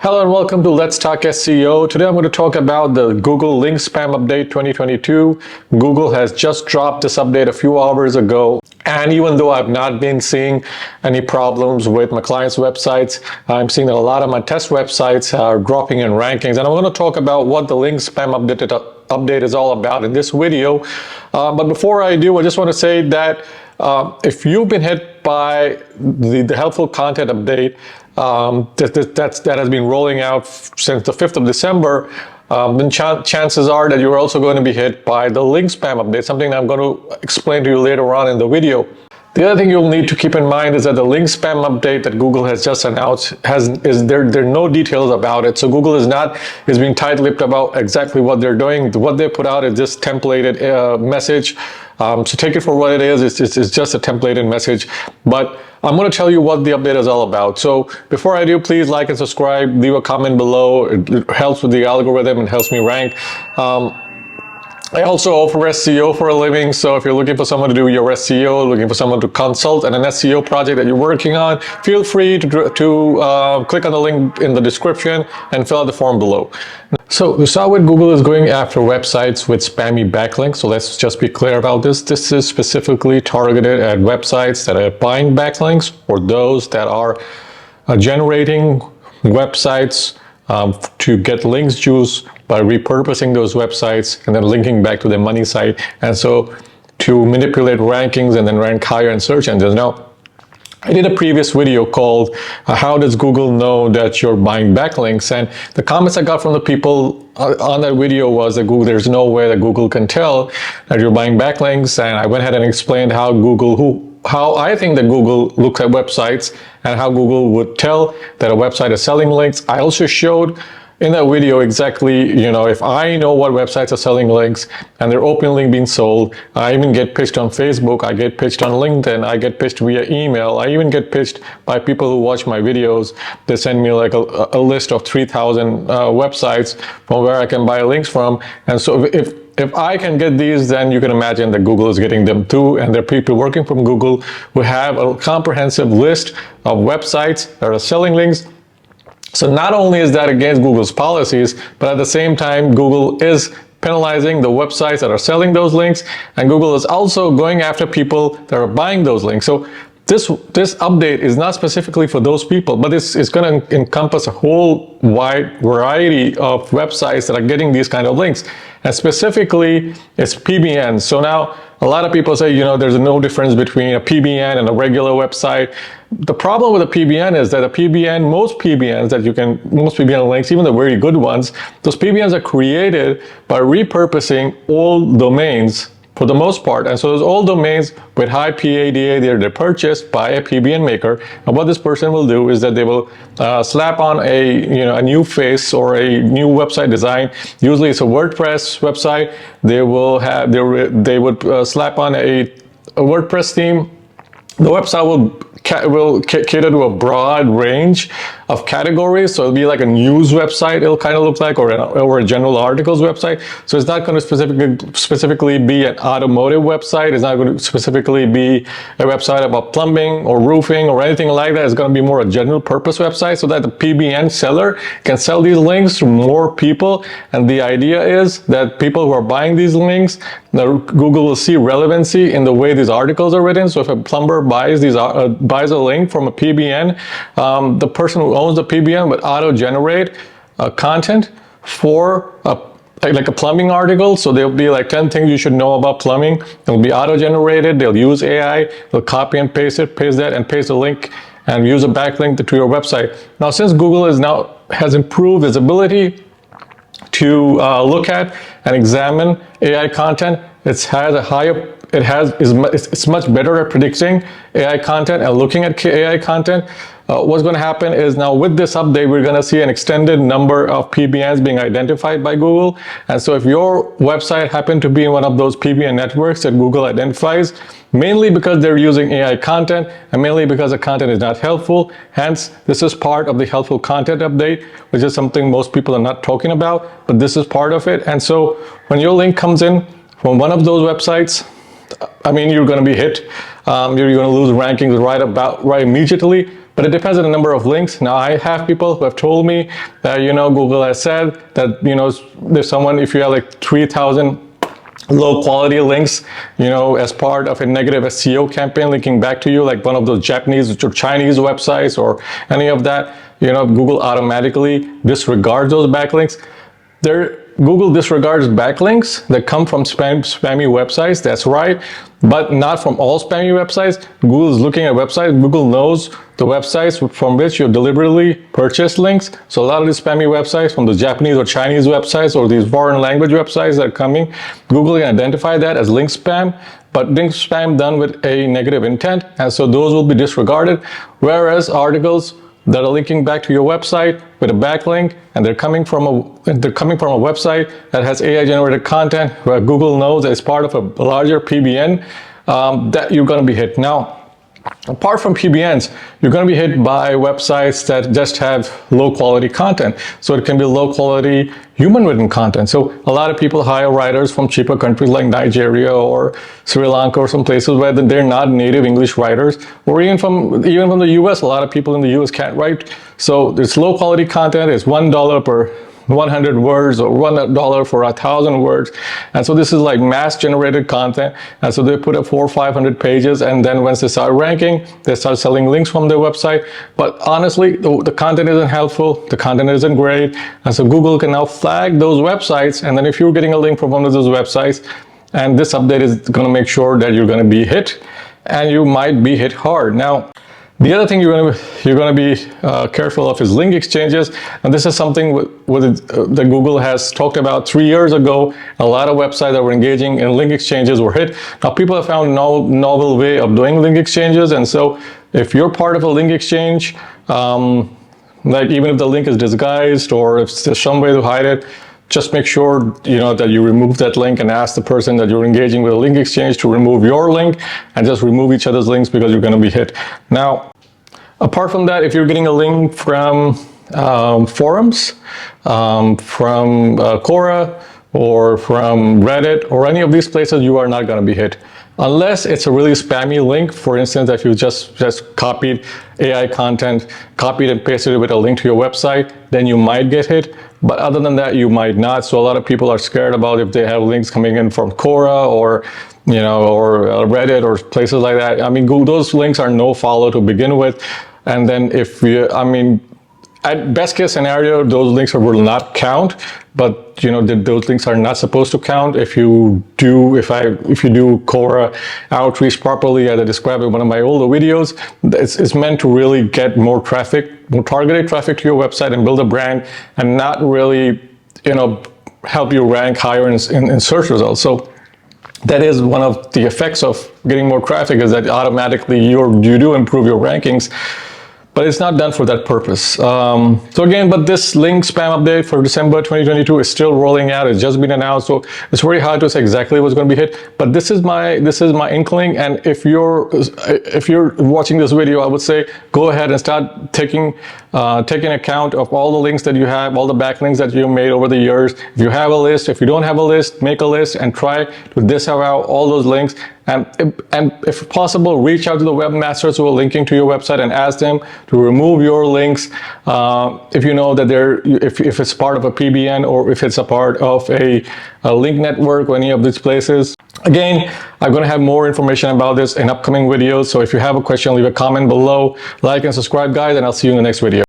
Hello and welcome to Let's Talk SEO. Today I'm going to talk about the Google Link Spam Update 2022. Google has just dropped this update a few hours ago. And even though I've not been seeing any problems with my clients' websites, I'm seeing that a lot of my test websites are dropping in rankings. And I'm going to talk about what the Link Spam update is all about in this video. But before I do, I just want to say that if you've been hit by the helpful content update that has been rolling out since the 5th of December, then chances are that you're also going to be hit by the link spam update, something I'm going to explain to you later on in the video. The other thing you'll need to keep in mind is that the link spam update that Google has just announced there are no details about it. So Google is being tight-lipped about exactly what they're doing. What they put out is this templated message. So take it for what it is. It's just a templated message. But I'm going to tell you what the update is all about. So before I do, please like and subscribe. Leave a comment below. It helps with the algorithm and helps me rank. I also offer SEO for a living, so if you're looking for someone to do your SEO, looking for someone to consult on an SEO project that you're working on, feel free to click on the link in the description and fill out the form below. So we saw what Google is going after websites with spammy backlinks, so let's just be clear about this. This is specifically targeted at websites that are buying backlinks or those that are generating websites to get links juice by repurposing those websites and then linking back to the money site, and so to manipulate rankings and then rank higher in search engines. Now, I did a previous video called how does Google know that you're buying backlinks, and the comments I got from the people on that video was that there's no way that Google can tell that you're buying backlinks, and I went ahead and explained how I think that Google looks at websites and how Google would tell that a website is selling links. I also showed in that video exactly, if I know what websites are selling links and they're openly being sold. I even get pitched on Facebook, I get pitched on LinkedIn, I get pitched via email, I even get pitched by people who watch my videos. They send me like a list of 3,000 websites from where I can buy links from. And so if I can get these, then you can imagine that Google is getting them too, and there are people working from Google who have a comprehensive list of websites that are selling links. So not only is that against Google's policies, but at the same time, Google is penalizing the websites that are selling those links, and Google is also going after people that are buying those links. So this update is not specifically for those people, but it's going to encompass a whole wide variety of websites that are getting these kind of links. And specifically, it's PBNs. So now a lot of people say, there's no difference between a PBN and a regular website. The problem with a PBN is that most PBN links, even the very good ones, those PBNs are created by repurposing old domains for the most part. And so those old domains with high PADA, they're purchased by a PBN maker. And what this person will do is that they will slap on a new face or a new website design. Usually it's a WordPress website. They would slap on a WordPress theme. The website will cater to a broad range of categories. So it'll be like a news website, it'll kind of look like, or a general articles website. So it's not going to specifically be an automotive website. It's not going to specifically be a website about plumbing or roofing or anything like that. It's going to be more a general purpose website so that the PBN seller can sell these links to more people. And the idea is that people who are buying these links, Google will see relevancy in the way these articles are written. So if a plumber buys a link from a PBN, the person who owns the PBN would auto-generate content for like a plumbing article. So there'll be like 10 things you should know about plumbing. It'll be auto-generated. They'll use AI. They'll copy and paste that and paste the link and use a backlink to your website. Now, since Google has improved its ability to look at and examine AI content, it's much better at predicting AI content and looking at AI content. What's going to happen is now with this update, we're going to see an extended number of PBNs being identified by Google. And so if your website happened to be in one of those PBN networks that Google identifies, mainly because they're using AI content and mainly because the content is not helpful, hence this is part of the helpful content update, which is something most people are not talking about, but this is part of it. And so when your link comes in from one of those websites, you're going to be hit. You're going to lose rankings right immediately. but it depends on the number of links. Now, I have people who have told me that, Google has said that, there's someone, if you have like 3,000 low quality links, as part of a negative SEO campaign linking back to you, like one of those Japanese or Chinese websites or any of that, Google automatically disregards those backlinks. Google disregards backlinks that come from spammy websites, that's right, but not from all spammy websites. Google is looking at websites. Google knows the websites from which you deliberately purchased links. So a lot of these spammy websites from the Japanese or Chinese websites or these foreign language websites that are coming, Google can identify that as link spam, but link spam done with a negative intent, and so those will be disregarded, whereas articles that are linking back to your website with a backlink, and they're coming from a website that has AI generated content where Google knows that it's part of a larger PBN, that you're going to be hit. Now, apart from PBNs, you're going to be hit by websites that just have low quality content. So it can be low quality human written content. So a lot of people hire writers from cheaper countries like Nigeria or Sri Lanka or some places where they're not native English writers, or even from the US. A lot of people in the US can't write. So it's low quality content. It's $1 per 100 words or $1 for 1,000 words, and so this is like mass generated content, and so they put up 400 or 500 pages, and then once they start ranking, they start selling links from their website. But honestly, the content isn't helpful, the content isn't great, and so Google can now flag those websites, and then if you're getting a link from one of those websites, and this update is going to make sure that you're going to be hit, and you might be hit hard. Now, the other thing you're going to be careful of is link exchanges, and this is something that Google has talked about 3 years ago. A lot of websites that were engaging in link exchanges were hit. Now, people have found a novel way of doing link exchanges, and so if you're part of a link exchange, like even if the link is disguised or if there's some way to hide it, just make sure that you remove that link and ask the person that you're engaging with a link exchange to remove your link, and just remove each other's links because you're going to be hit. Now, apart from that, if you're getting a link from forums, from Quora, or from Reddit, or any of these places, you are not going to be hit. Unless it's a really spammy link, for instance, that you just copied AI content, copied and pasted it with a link to your website, then you might get hit. But other than that, you might not. So a lot of people are scared about if they have links coming in from Quora or Reddit or places like that. I mean, those links are no follow to begin with. And then at best case scenario, those links will not count, but those links are not supposed to count. If you do Quora outreach properly, as I described in one of my older videos, it's meant to really get more traffic, more targeted traffic to your website and build a brand, and not really help you rank higher in search results. So that is one of the effects of getting more traffic, is that automatically you do improve your rankings. But it's not done for that purpose. So again, but this link spam update for December 2022 is still rolling out. It's just been announced, so it's very hard to say exactly what's going to be hit. But this is my inkling. And if you're watching this video, I would say go ahead and start taking account of all the links that you have, all the backlinks that you made over the years. If you have a list, if you don't have a list, make a list and try to disavow all those links. And if possible, reach out to the webmasters who are linking to your website and ask them to remove your links if you know that if it's part of a PBN, or if it's a part of a link network or any of these places. Again, I'm going to have more information about this in upcoming videos. So if you have a question, leave a comment below, like and subscribe, guys, and I'll see you in the next video.